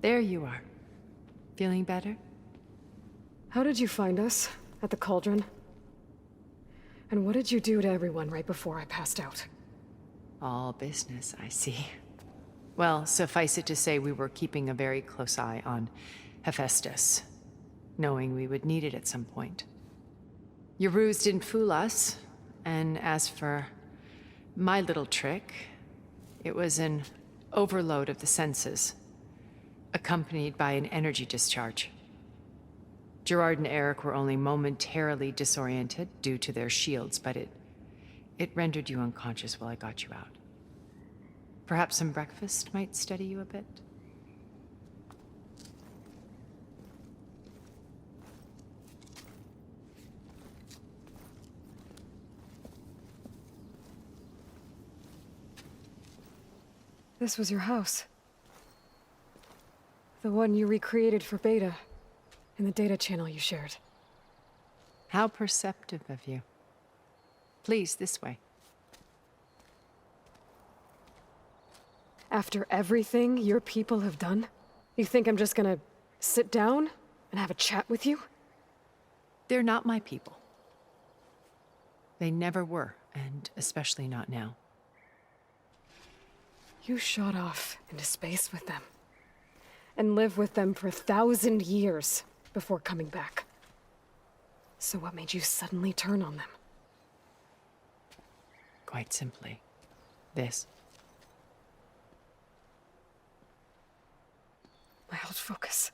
There you are. Feeling better? How did you find us? At the cauldron? And what did you do to everyone right before I passed out? All business, I see. Well, suffice it to say we were keeping a very close eye on Hephaestus, knowing we would need it at some point. Your ruse didn't fool us, and as for my little trick, it was an overload of the senses, accompanied by an energy discharge. Gerard and Eric were only momentarily disoriented due to their shields, but it rendered you unconscious while I got you out. Perhaps some breakfast might steady you a bit? This was your house. The one you recreated for Beta, in the data channel you shared. How perceptive of you. Please, this way. After everything your people have done, you think I'm just gonna sit down and have a chat with you? They're not my people. They never were, and especially not now. You shot off into space with them, and lived with them for 1,000 years before coming back. So what made you suddenly turn on them? Quite simply, this. My old focus.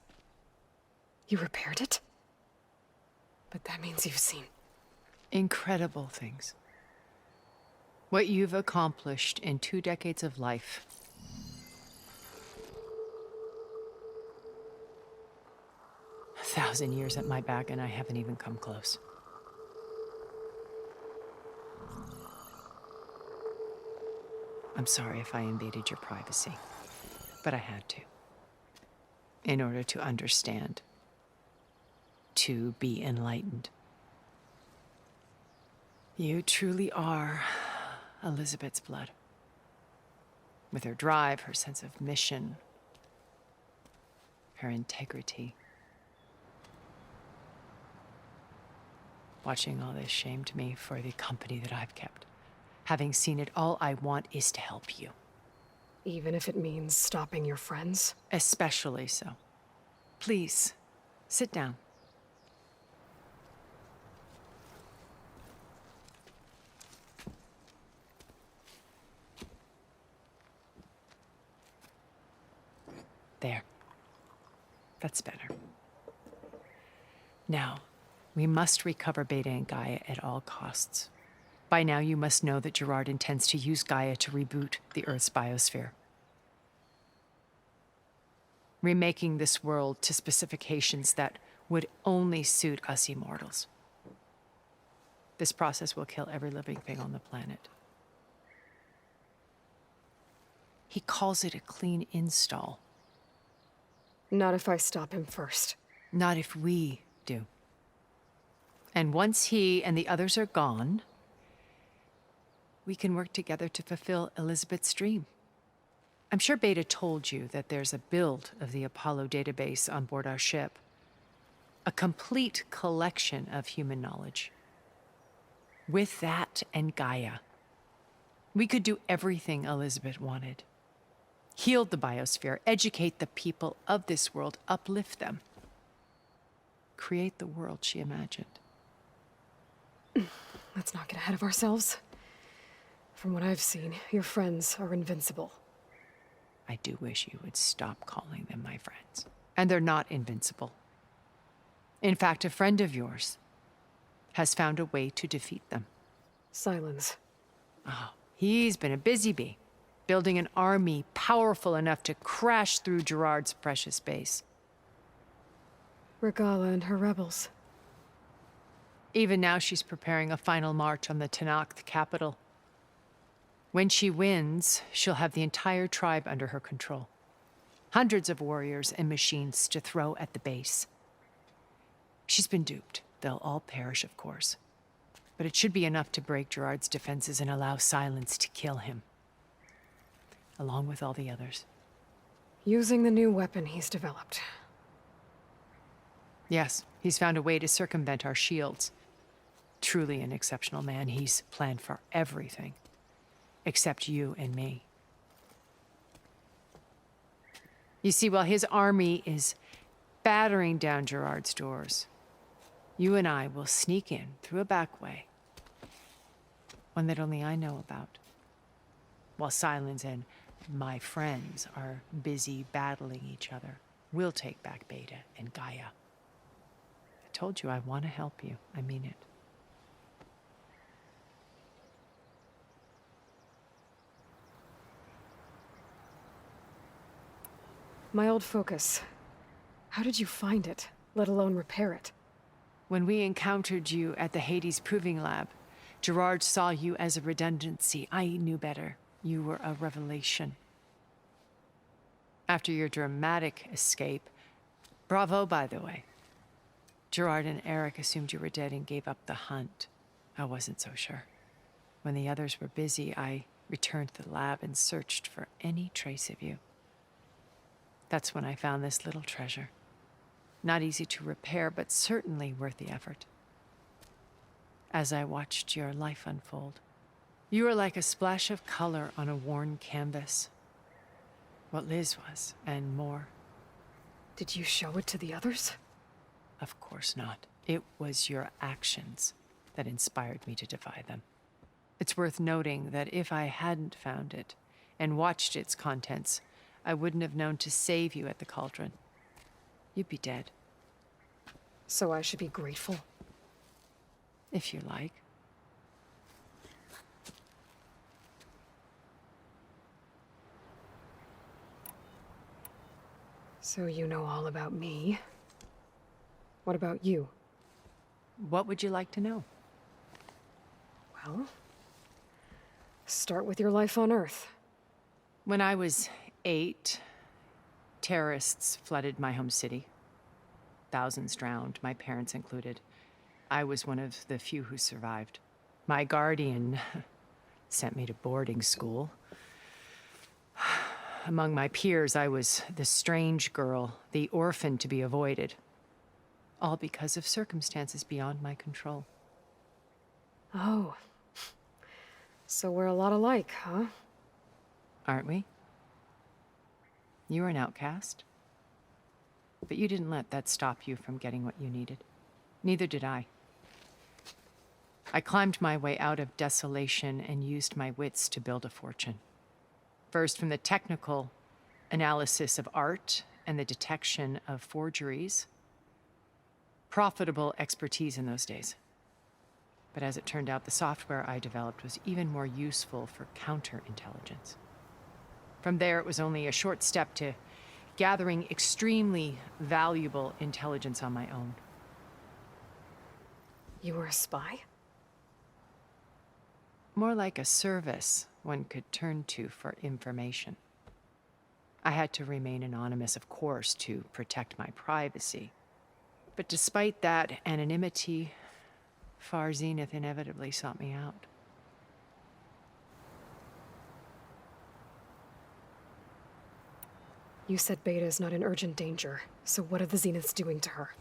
You repaired it? But that means you've seen Incredible things. What you've accomplished in 2 decades of life. A 1,000 years at my back and I haven't even come close. I'm sorry if I invaded your privacy, but I had to. In order to understand. To be enlightened. You truly are Elizabeth's blood. With her drive, her sense of mission, her integrity. Watching all this shamed me for the company that I've kept. Having seen it, all I want is to help you. even if it means stopping your friends? Especially so. Please, sit down. There. That's better. Now, we must recover Beta and Gaia at all costs. By now, you must know that Gerard intends to use Gaia to reboot the Earth's biosphere. Remaking this world to specifications that would only suit us immortals. This process will kill every living thing on the planet. He calls it a clean install. Not if I stop him first. Not if we do. And once he and the others are gone, we can work together to fulfill Elizabeth's dream. I'm sure Beta told you that there's a build of the Apollo database on board our ship. A complete collection of human knowledge. With that and Gaia, we could do everything Elizabeth wanted. Heal the biosphere, educate the people of this world, uplift them. Create the world she imagined. Let's not get ahead of ourselves. From what I've seen, your friends are invincible. I do wish you would stop calling them my friends. And they're not invincible. In fact, a friend of yours has found a way to defeat them. Silence. Oh, he's been a busy bee, building an army powerful enough to crash through Gerard's precious base. Regalla and her rebels. Even now, she's preparing a final march on the Tenakth capital. When she wins, she'll have the entire tribe under her control. Hundreds of warriors and machines to throw at the base. She's been duped. They'll all perish, of course. But it should be enough to break Gerard's defenses and allow Silence to kill him. Along with all the others. Using the new weapon he's developed. Yes, he's found a way to circumvent our shields. Truly an exceptional man. He's planned for everything. Except you and me. You see, while his army is battering down Gerard's doors, you and I will sneak in through a back way. One that only I know about. While Silence and my friends are busy battling each other, we'll take back Beta and Gaia. I told you I want to help you. I mean it. My old focus. How did you find it, let alone repair it? When we encountered you at the Hades Proving Lab, Gerard saw you as a redundancy. I knew better. You were a revelation. After your dramatic escape, bravo, by the way. Gerard and Eric assumed you were dead and gave up the hunt. I wasn't so sure. When the others were busy, I returned to the lab and searched for any trace of you. That's when I found this little treasure. Not easy to repair, but certainly worth the effort. As I watched your life unfold, you were like a splash of color on a worn canvas. What Liz was, and more. Did you show it to the others? Of course not. It was your actions that inspired me to defy them. It's worth noting that if I hadn't found it and watched its contents, I wouldn't have known to save you at the cauldron. You'd be dead. So I should be grateful? If you like. So you know all about me. What about you? What would you like to know? Well, start with your life on Earth. When I was 8, terrorists flooded my home city. Thousands drowned, my parents included. I was one of the few who survived. My guardian sent me to boarding school. Among my peers, I was the strange girl, the orphan to be avoided. All because of circumstances beyond my control. Oh. So we're a lot alike, huh? Aren't we? You were an outcast. But you didn't let that stop you from getting what you needed. Neither did I. I climbed my way out of desolation and used my wits to build a fortune. First, from the technical analysis of art and the detection of forgeries. Profitable expertise in those days. But as it turned out, the software I developed was even more useful for counterintelligence. From there, it was only a short step to gathering extremely valuable intelligence on my own. You were a spy? More like a service one could turn to for information. I had to remain anonymous, of course, to protect my privacy. But despite that anonymity, Far Zenith inevitably sought me out. You said Beta is not in urgent danger, so what are the Zeniths doing to her?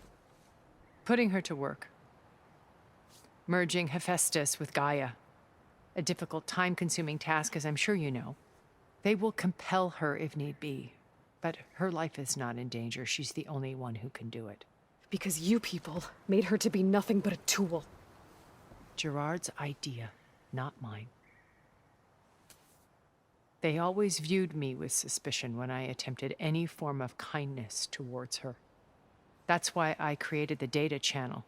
Putting her to work. Merging Hephaestus with Gaia. A difficult, time-consuming task, as I'm sure you know. They will compel her if need be. But her life is not in danger. She's the only one who can do it. Because you people made her to be nothing but a tool. Gerard's idea, not mine. They always viewed me with suspicion when I attempted any form of kindness towards her. That's why I created the data channel.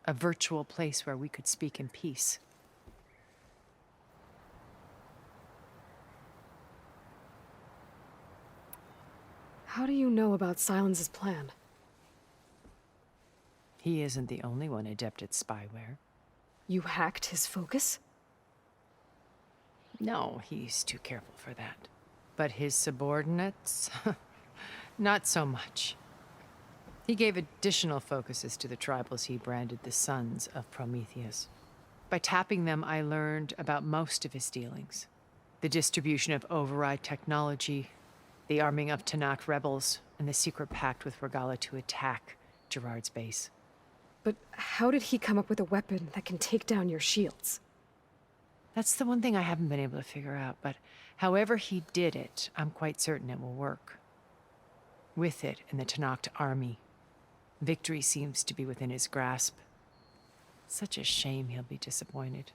A virtual place where we could speak in peace. How do you know about Silence's plan? He isn't the only one adept at spyware. You hacked his focus? No, he's too careful for that. But his subordinates? Not so much. He gave additional focuses to the tribals he branded the Sons of Prometheus. By tapping them, I learned about most of his dealings. The distribution of override technology, The arming of Tanakh rebels and the secret pact with Regalla to attack Gerard's base. But how did he come up with a weapon that can take down your shields? That's the one thing I haven't been able to figure out, but however he did it, I'm quite certain it will work. With it and the Tanakh army, victory seems to be within his grasp. Such a shame he'll be disappointed.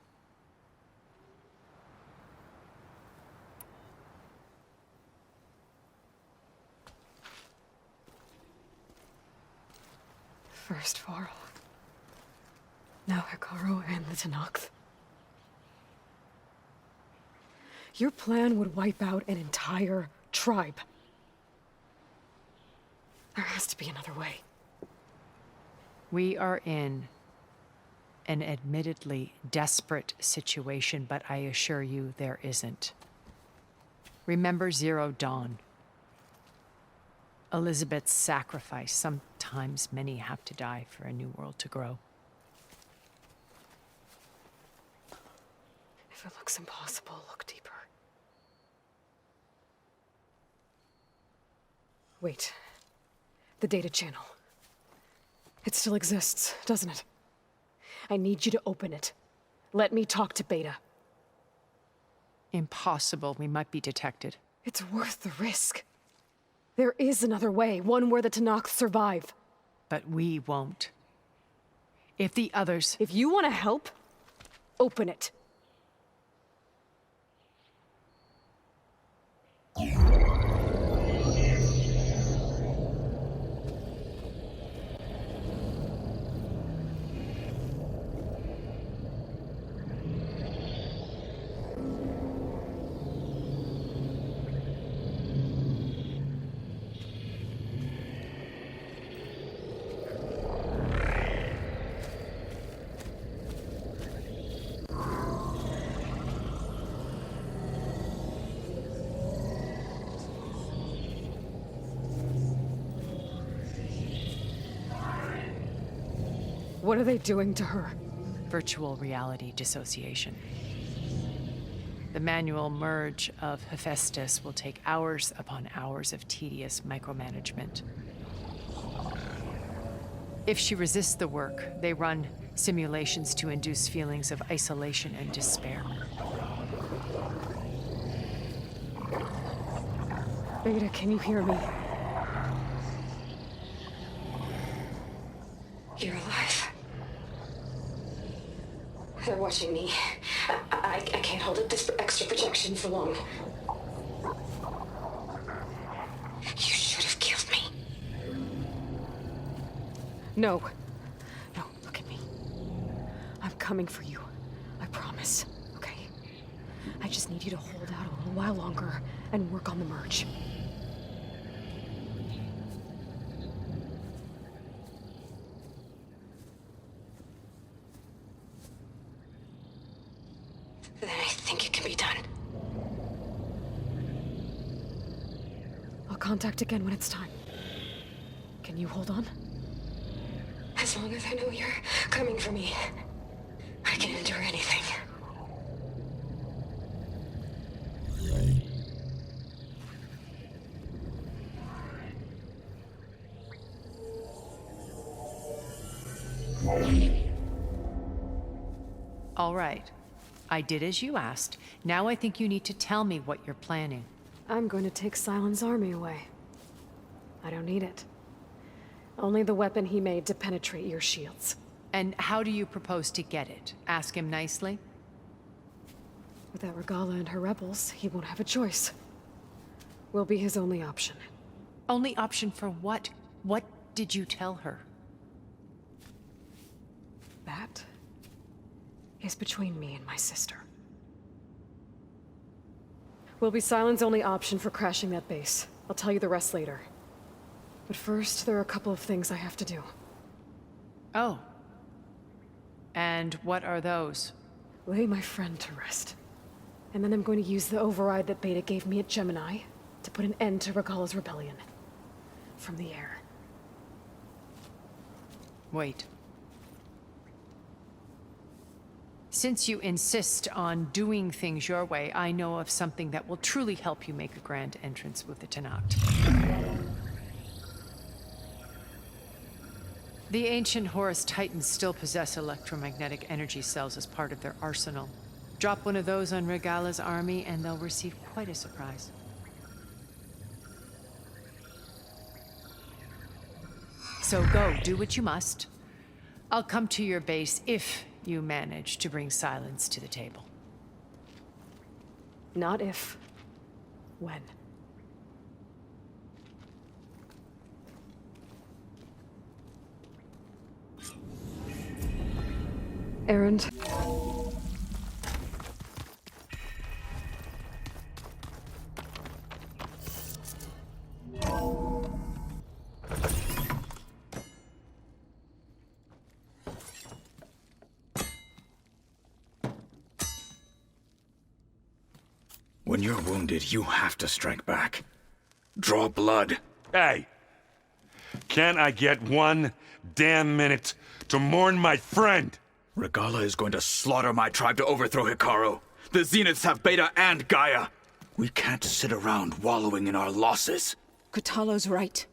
First Varl. Now Hikaru and the Tanakh. Your plan would wipe out an entire tribe. There has to be another way. We are in an admittedly desperate situation, but I assure you there isn't. Remember Zero Dawn. Elizabeth's sacrifice. Sometimes many have to die for a new world to grow. If it looks impossible, look deeper. Wait. The data channel. It still exists, doesn't it? I need you to open it. Let me talk to Beta. Impossible. We might be detected. It's worth the risk. There is another way, one where the Tanakh survive. But we won't. If the others... If you want to help, open it. What are they doing to her? Virtual reality dissociation. The manual merge of Hephaestus will take hours upon hours of tedious micromanagement. If she resists the work, they run simulations to induce feelings of isolation and despair. Beta, can you hear me? You're alive. They're watching me. I can't hold up this extra projection for long. You should have killed me. No. No, look at me. I'm coming for you. I promise, okay? I just need you to hold out a little while longer and work on the merge. Then I think it can be done. I'll contact again when it's time. Can you hold on? As long as I know you're coming for me, I can endure anything. All right. I did as you asked. Now I think you need to tell me what you're planning. I'm going to take Silent's army away. I don't need it. Only the weapon he made to penetrate your shields. And how do you propose to get it? Ask him nicely? Without Regalla and her rebels, he won't have a choice. We'll be his only option. Only option for what? What did you tell her? That is between me and my sister. Will be Silent's only option for crashing that base. I'll tell you the rest later. But first, there are a couple of things I have to do. Oh. And what are those? Lay my friend to rest. And then I'm going to use the override that Beta gave me at Gemini to put an end to Regalla's rebellion. From the air. Wait. Since you insist on doing things your way, I know of something that will truly help you make a grand entrance with the Tenakt. The ancient Horus Titans still possess electromagnetic energy cells as part of their arsenal. Drop one of those on Regalla's army, and they'll receive quite a surprise. So go, do what you must. I'll come to your base if you manage to bring silence to the table. Not if. When. Errand. When you're wounded, you have to strike back. Draw blood. Hey! Can't I get 1 damn minute to mourn my friend? Regalla is going to slaughter my tribe to overthrow Hikaru. The Zeniths have Beta and Gaia. We can't sit around wallowing in our losses. Kotallo's right.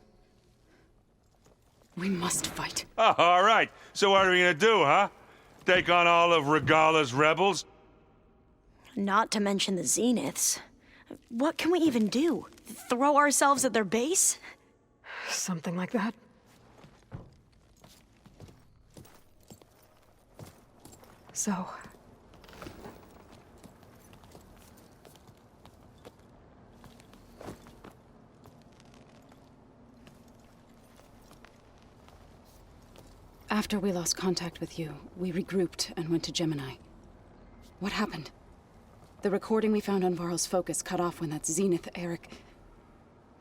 We must fight. Oh, all right. So what are we gonna do, huh? Take on all of Regalla's rebels? Not to mention the Zeniths. What can we even do? Throw ourselves at their base? Something like that. So... After we lost contact with you, we regrouped and went to Gemini. What happened? The recording we found on Varl's focus cut off when that Zenith, Eric...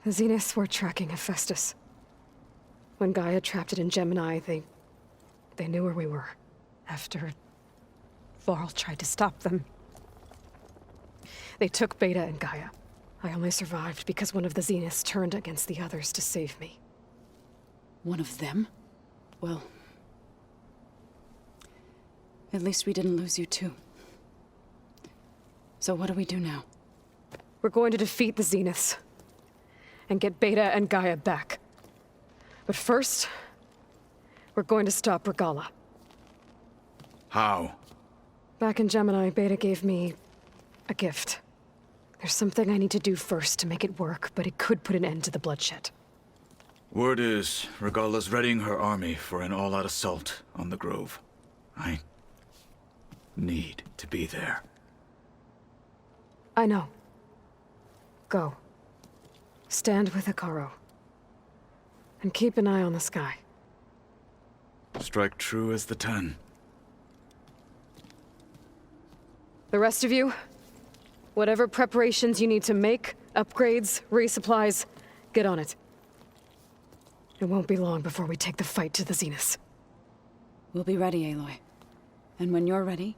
The Zeniths were tracking Hephaestus. When Gaia trapped it in Gemini, they knew where we were. After Varl tried to stop them. They took Beta and Gaia. I only survived because one of the Zeniths turned against the others to save me. One of them? Well... at least we didn't lose you too. So what do we do now? We're going to defeat the Zeniths. And get Beta and Gaia back. But first, we're going to stop Regalla. How? Back in Gemini, Beta gave me a gift. There's something I need to do first to make it work, but it could put an end to the bloodshed. Word is, Regalla's readying her army for an all-out assault on the Grove. I need to be there. I know. Go. Stand with Hikaru. And keep an eye on the sky. Strike true as the 10. The rest of you, whatever preparations you need to make, upgrades, resupplies, get on it. It won't be long before we take the fight to the Zeniths. We'll be ready, Aloy. And when you're ready,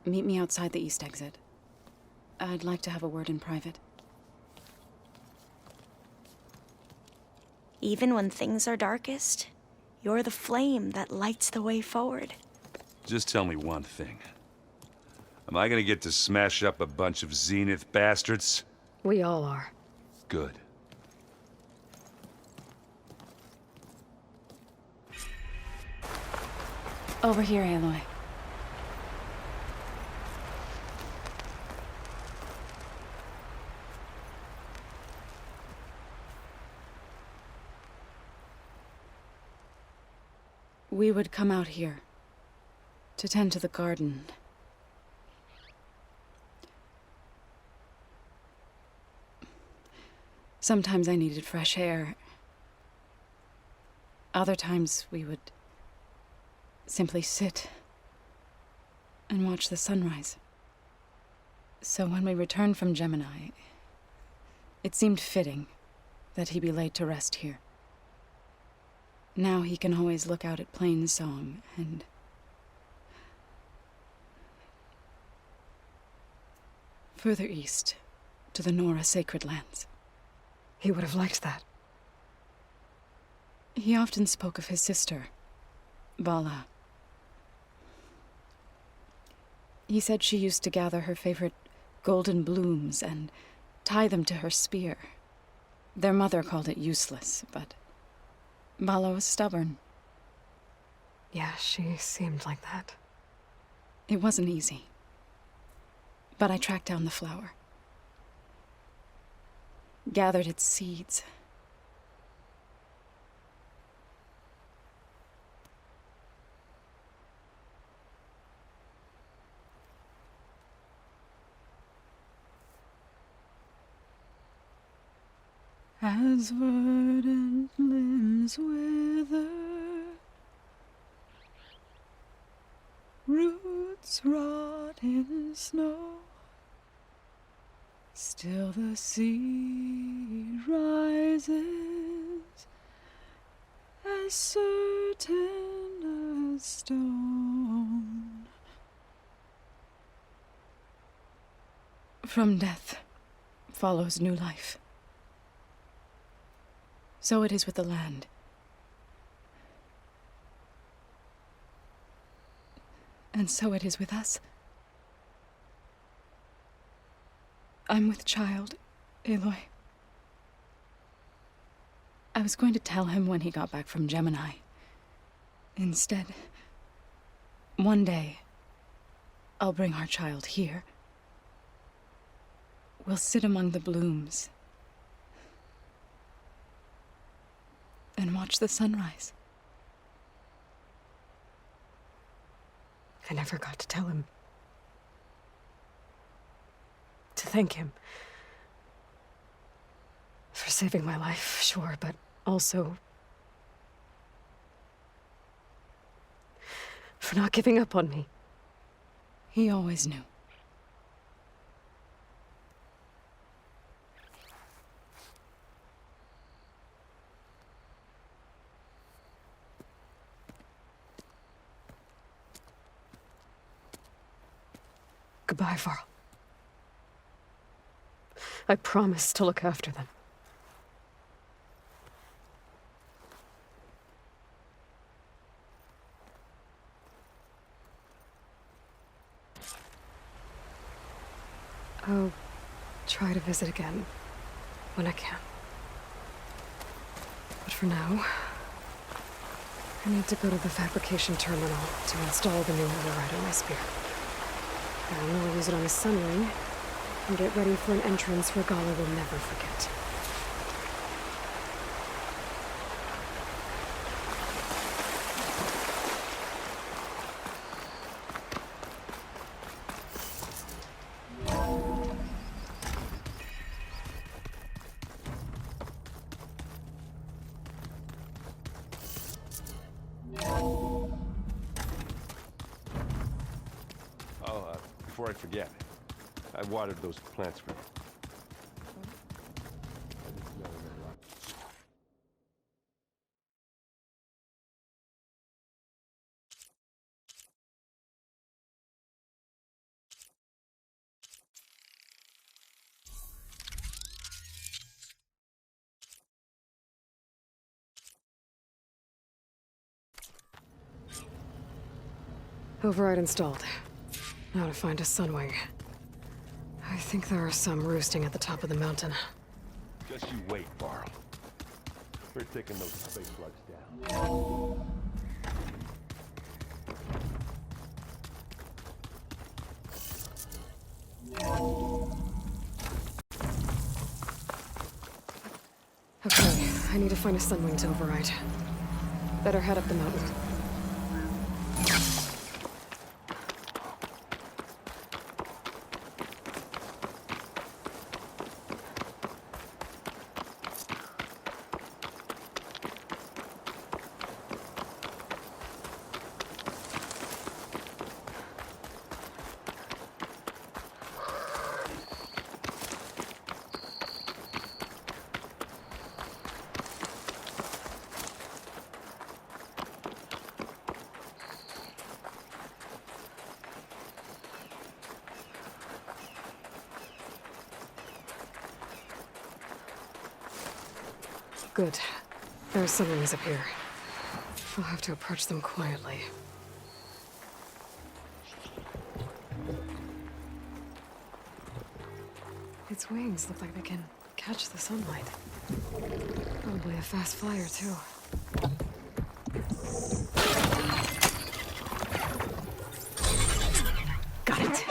meet me outside the east exit. I'd like to have a word in private. Even when things are darkest, you're the flame that lights the way forward. Just tell me one thing. Am I gonna get to smash up a bunch of Zenith bastards? We all are. Good. Over here, Aloy. We would come out here to tend to the garden. Sometimes I needed fresh air. Other times we would simply sit and watch the sunrise. So when we returned from Gemini, it seemed fitting that he be laid to rest here. Now he can always look out at Plain Song and... further east, to the Nora Sacred Lands. He would have liked that. He often spoke of his sister, Bala. He said she used to gather her favorite golden blooms and tie them to her spear. Their mother called it useless, but Vala was stubborn. Yeah, she seemed like that. It wasn't easy. But I tracked down the flower. Gathered its seeds. As verdant limbs wither, roots rot in snow, still the sea rises, as certain as stone. From death follows new life. So it is with the land. And so it is with us. I'm with child, Aloy. I was going to tell him when he got back from Gemini. Instead, one day, I'll bring our child here. We'll sit among the blooms and watch the sunrise. I never got to tell him. To thank him. For saving my life, sure, but also for not giving up on me. He always knew. Goodbye, Varl. I promise to look after them. I'll try to visit again when I can. But for now, I need to go to the fabrication terminal to install the new override on my spear. Then we'll use it on a sunring and get ready for an entrance Regalla will never forget. Before I forget, I watered those plants for you. Override installed. Now to find a sunwing. I think there are some roosting at the top of the mountain. Just you wait, Varl. We're taking those space slugs down. Okay, I need to find a sunwing to override. Better head up the mountain. Good. There are sunwings up here. I'll have to approach them quietly. Those wings look like they can catch the sunlight. Probably a fast flyer, too. Got it.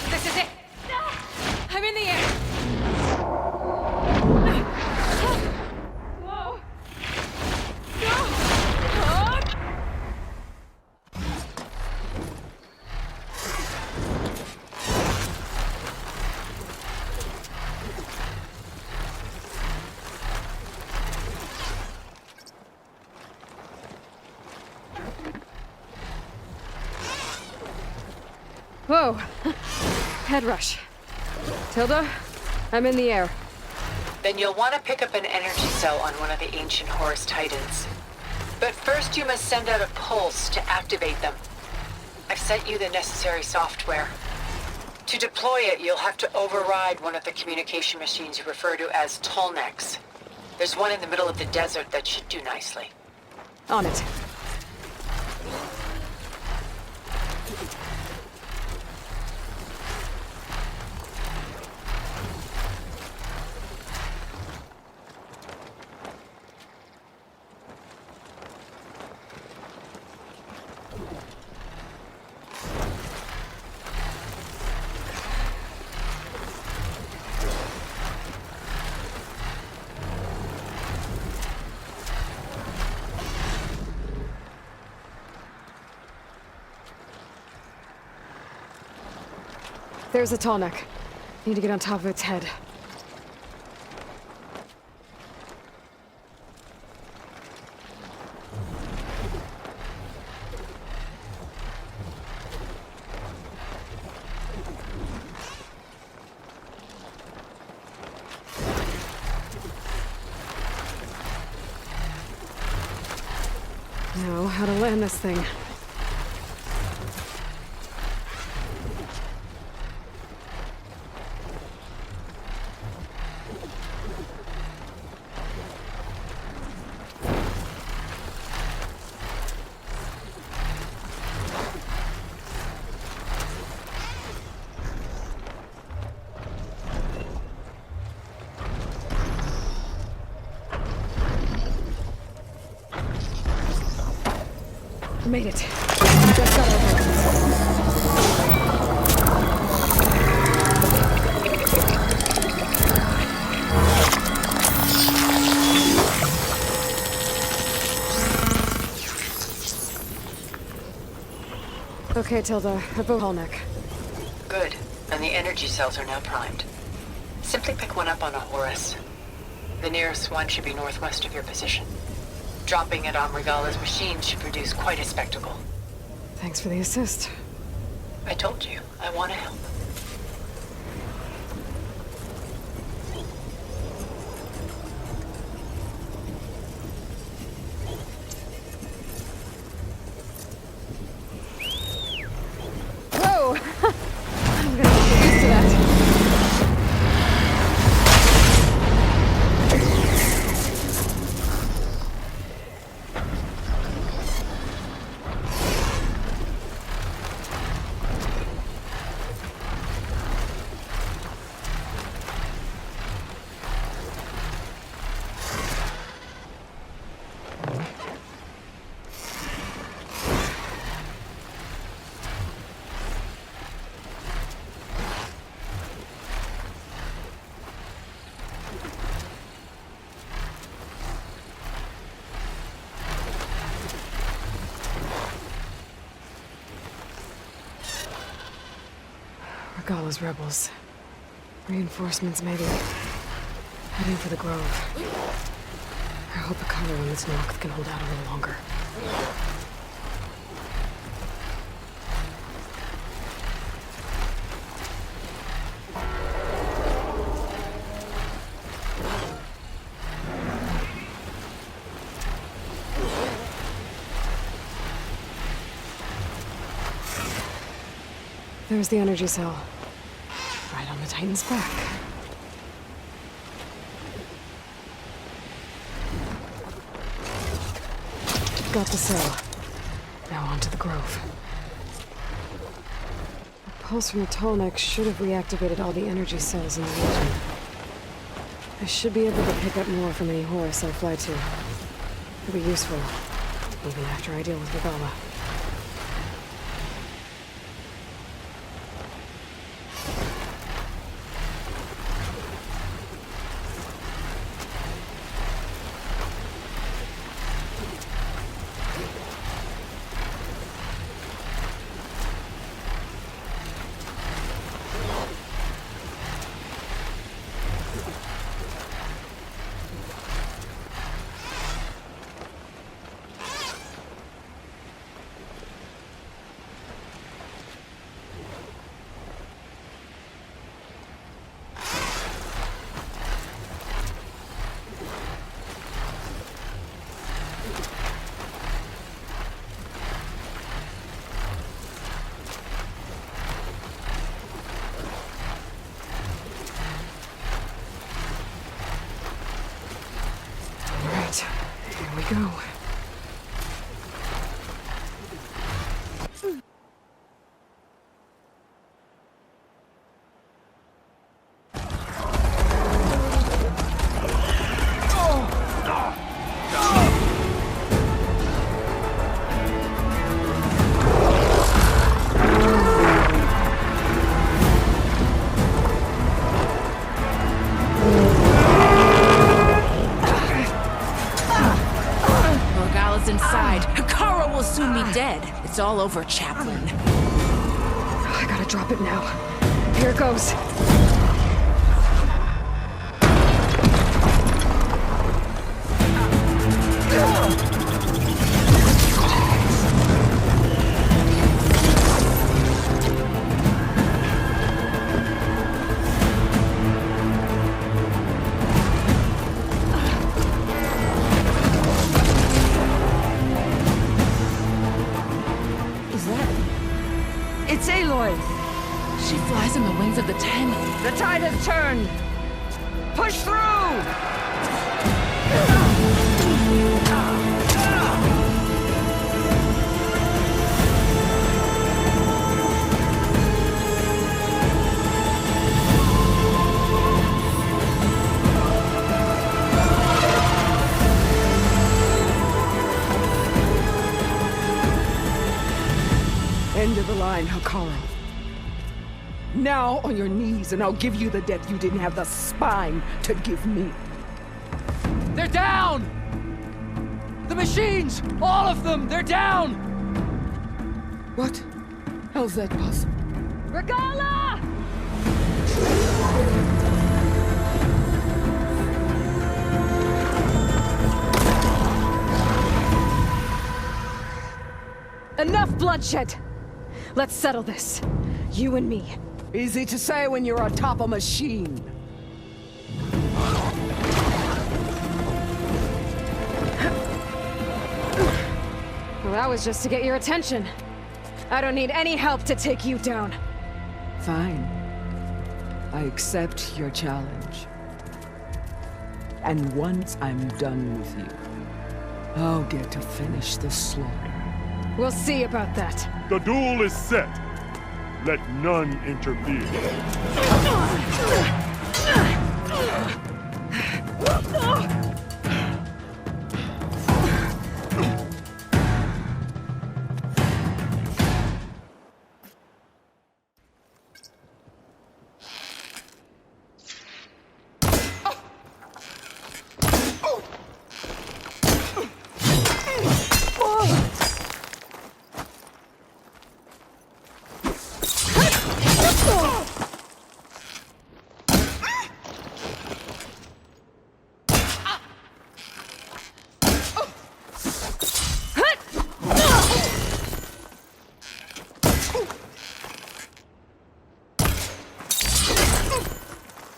This is it! I'm in the air! Whoa! Head rush. Tilda, I'm in the air. Then you'll want to pick up an energy cell on one of the ancient Horus Titans. But first you must send out a pulse to activate them. I've sent you the necessary software. To deploy it, you'll have to override one of the communication machines you refer to as Tolnecs. There's one in the middle of the desert that should do nicely. On it. There's a tall neck. Need to get on top of its head. Now, how to land this thing. Made it. Just got over. Okay, Tilda. I've a tall neck. Good. And the energy cells are now primed. Simply pick one up on a Horus. The nearest one should be northwest of your position. Dropping it on Regalla's machine should produce quite a spectacle. Thanks for the assist. I told you, I want to help. Whoa! I'm gonna have to get used to that. Regalla's rebels. Reinforcements, maybe. Heading for the Grove. I hope the color on this knock can hold out a little longer. There's the energy cell. Right on the Titan's back. Got the cell. Now on to the Grove. The pulse from the tall neck should have reactivated all the energy cells in the region. I should be able to pick up more from any Horus I fly to. It'll be useful, even after I deal with Regalla. Here we go. It's all over, Chaplain. I gotta drop it now. Here it goes. It's Aloy! She flies on the wings of the Ten. The tide has turned! Push through! End of the line, Hikaru. Now on your knees, and I'll give you the death you didn't have the spine to give me. They're down! The machines! All of them! They're down! What? How's that possible? Regalla! Enough bloodshed! Let's settle this. You and me. Easy to say when you're atop a machine. Well, that was just to get your attention. I don't need any help to take you down. Fine. I accept your challenge. And once I'm done with you, I'll get to finish the slaughter. We'll see about that. The duel is set. Let none interfere.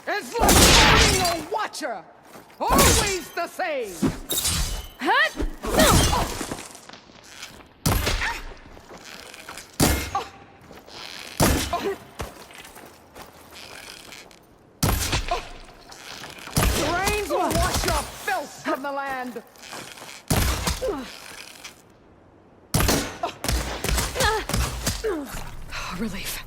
It's like having a watcher! Always the same! The rains will wash your filth from the land. Relief.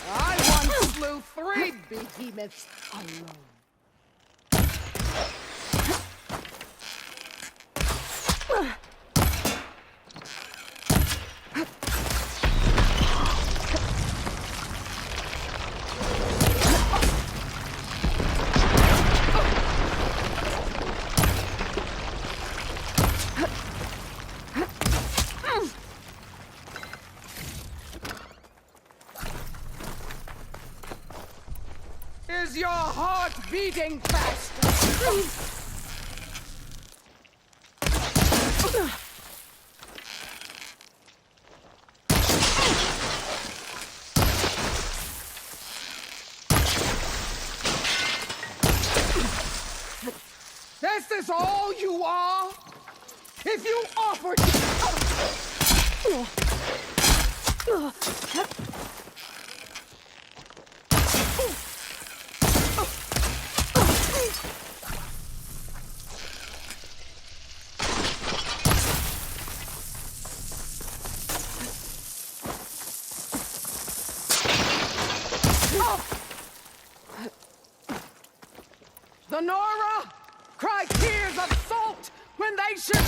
I once slew 3 behemoths alone. Is your heart beating fast? This is all you are? If you offered... The Nora cry tears of salt when they should...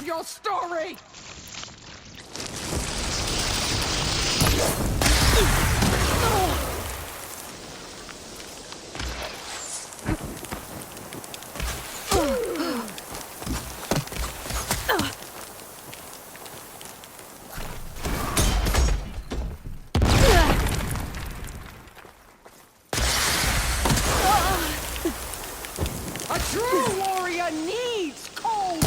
Your story! A true warrior needs cold.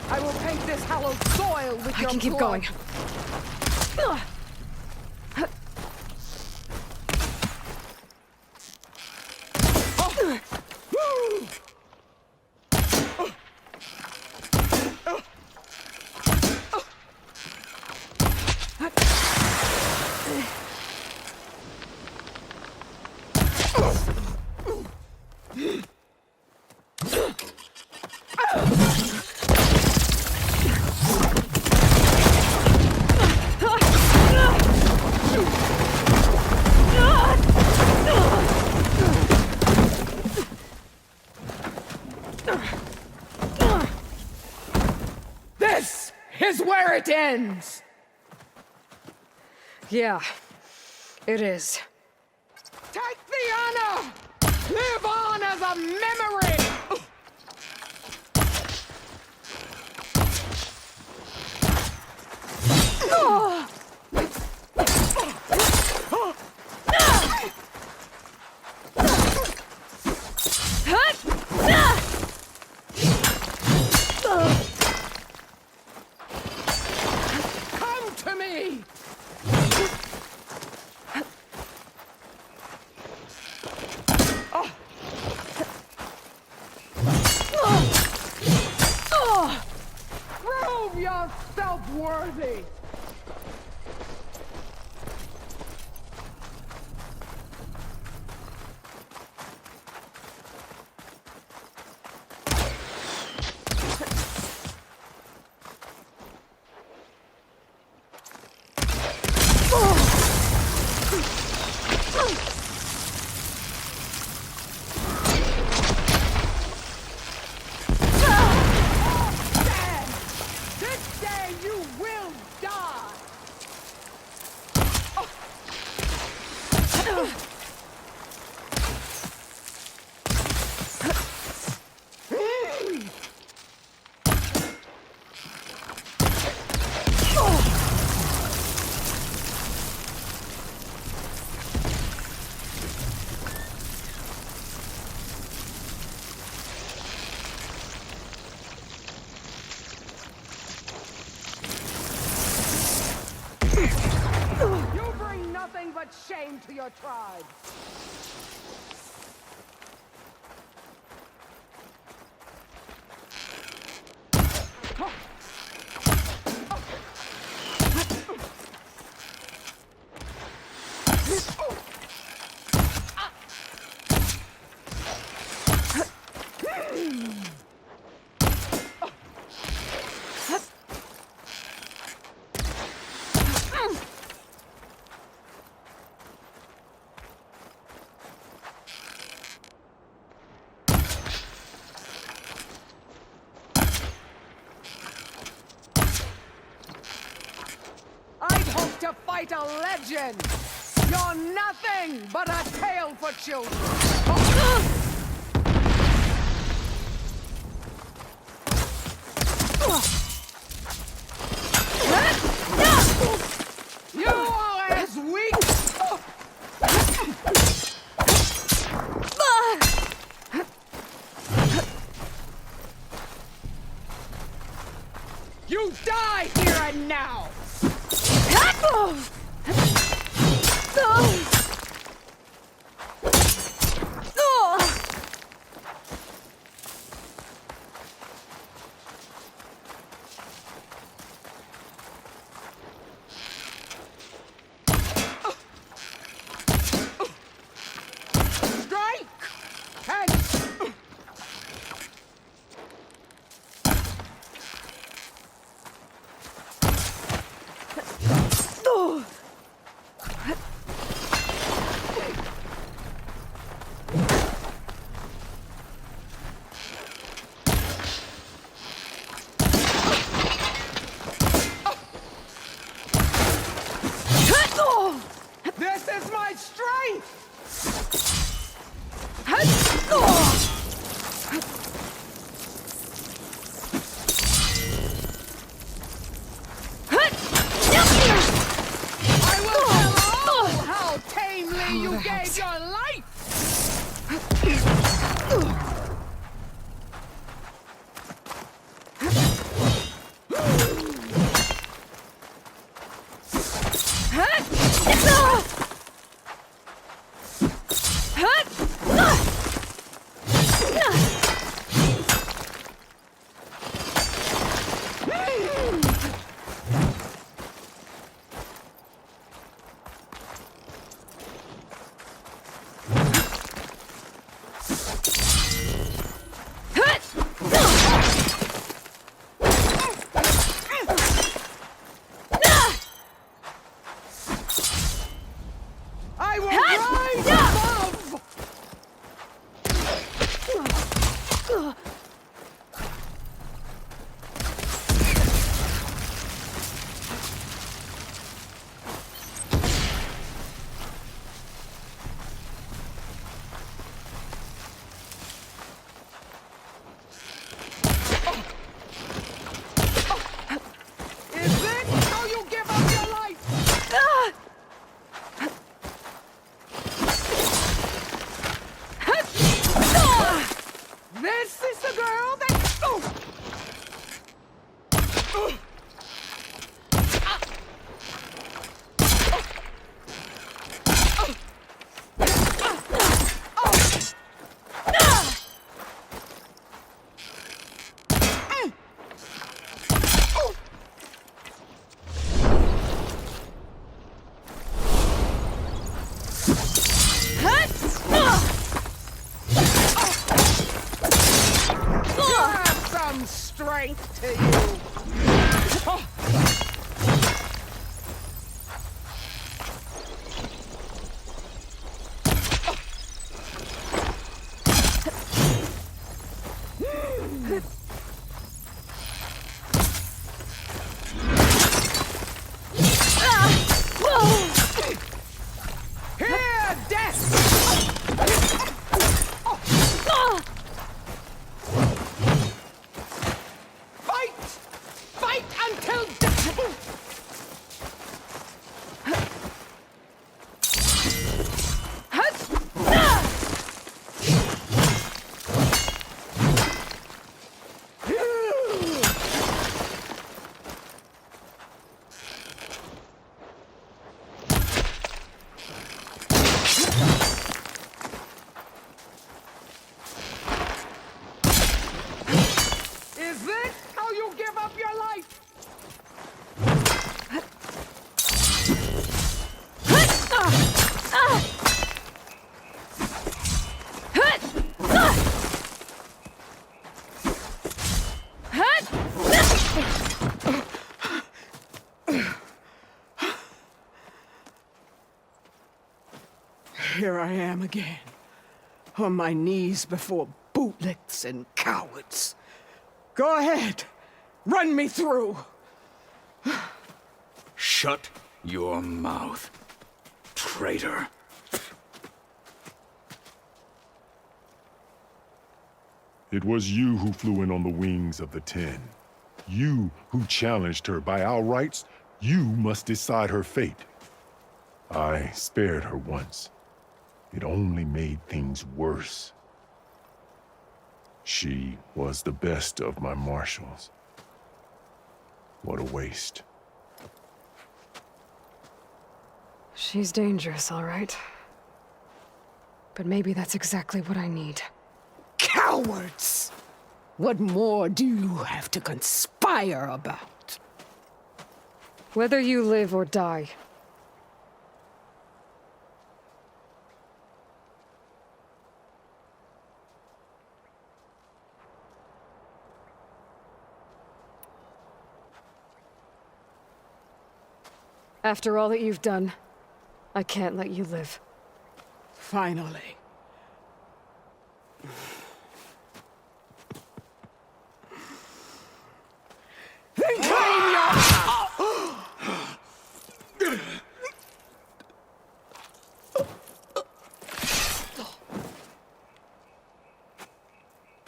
I will paint this hallowed soil with your blood. I can keep going. This is where it ends! Yeah, it is. Take the honor! Live on as a memory! worthy! This day you will die! You bring nothing but shame to your tribe. I'd hoped to fight a legend. You're nothing but a tale for children. You are as weak. You die here and now. Strike! And... This is my strength! I will tell all how tamely you gave your life! I will rise above! Is it how you give up your life? This is the girl that... strength to you! Here, death! Fight! Fight until death! Is this how you give up your life? Here I am again, on my knees before bootlicks and cowards. Go ahead, run me through. Shut your mouth, traitor. It was you who flew in on the wings of the Ten. You who challenged her. By our rights, you must decide her fate. I spared her once. It only made things worse. She was the best of my marshals. What a waste. She's dangerous, all right. But maybe that's exactly what I need. Cowards! What more do you have to conspire about? Whether you live or die. After all that you've done, I can't let you live. Finally. Then claim your...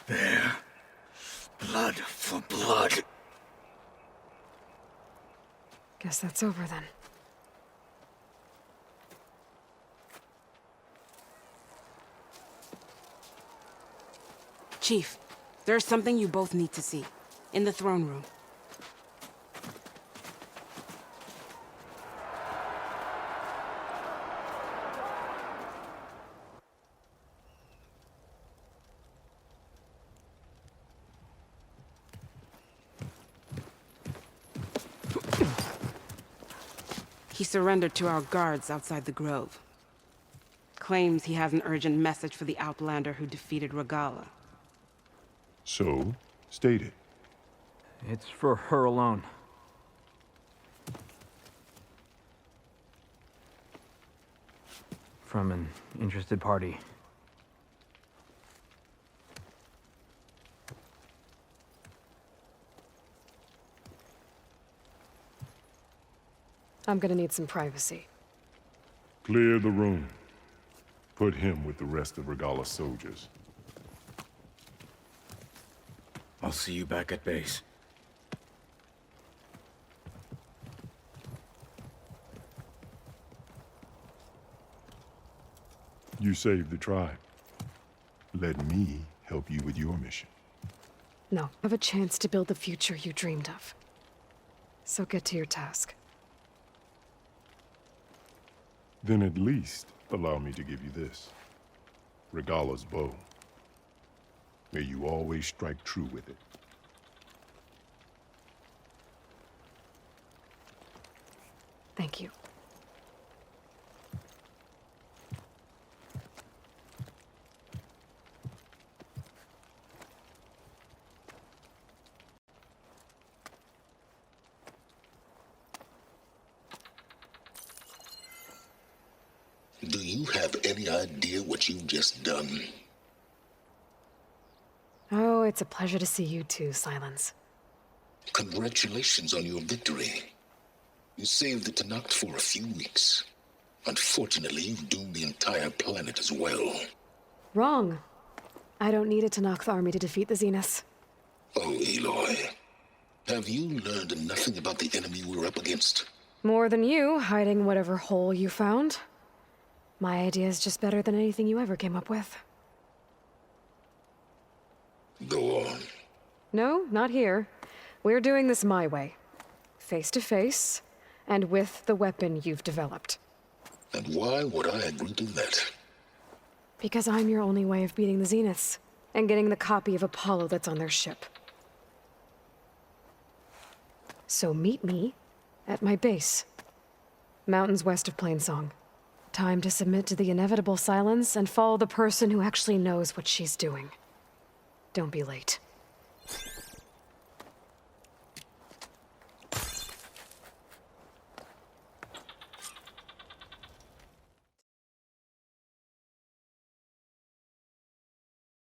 There. Blood for blood. Guess that's over then. Chief, there's something you both need to see. In the throne room. He surrendered to our guards outside the grove. Claims he has an urgent message for the Outlander who defeated Regalla. So, state it. It's for her alone. From an interested party. I'm gonna need some privacy. Clear the room. Put him with the rest of Regalla's soldiers. I'll see you back at base. You saved the tribe. Let me help you with your mission. No, have a chance to build the future you dreamed of. So get to your task. Then at least allow me to give you this. Regalla's bow. May you always strike true with it. Thank you. Do you have any idea what you've just done? Oh, it's a pleasure to see you too, Silence. Congratulations on your victory. You saved the Tenakth for a few weeks. Unfortunately, you've doomed the entire planet as well. Wrong. I don't need a Tenakth army to defeat the Zeniths. Oh, Aloy. Have you learned nothing about the enemy we're up against? More than you, hiding whatever hole you found. My idea is just better than anything you ever came up with. Go on. No, not here. We're doing this my way. Face to face, and with the weapon you've developed. And why would I agree to that? Because I'm your only way of beating the Zeniths, and getting the copy of Apollo that's on their ship. So meet me at my base. Mountains west of Plainsong. Time to submit to the inevitable silence and follow the person who actually knows what she's doing. Don't be late.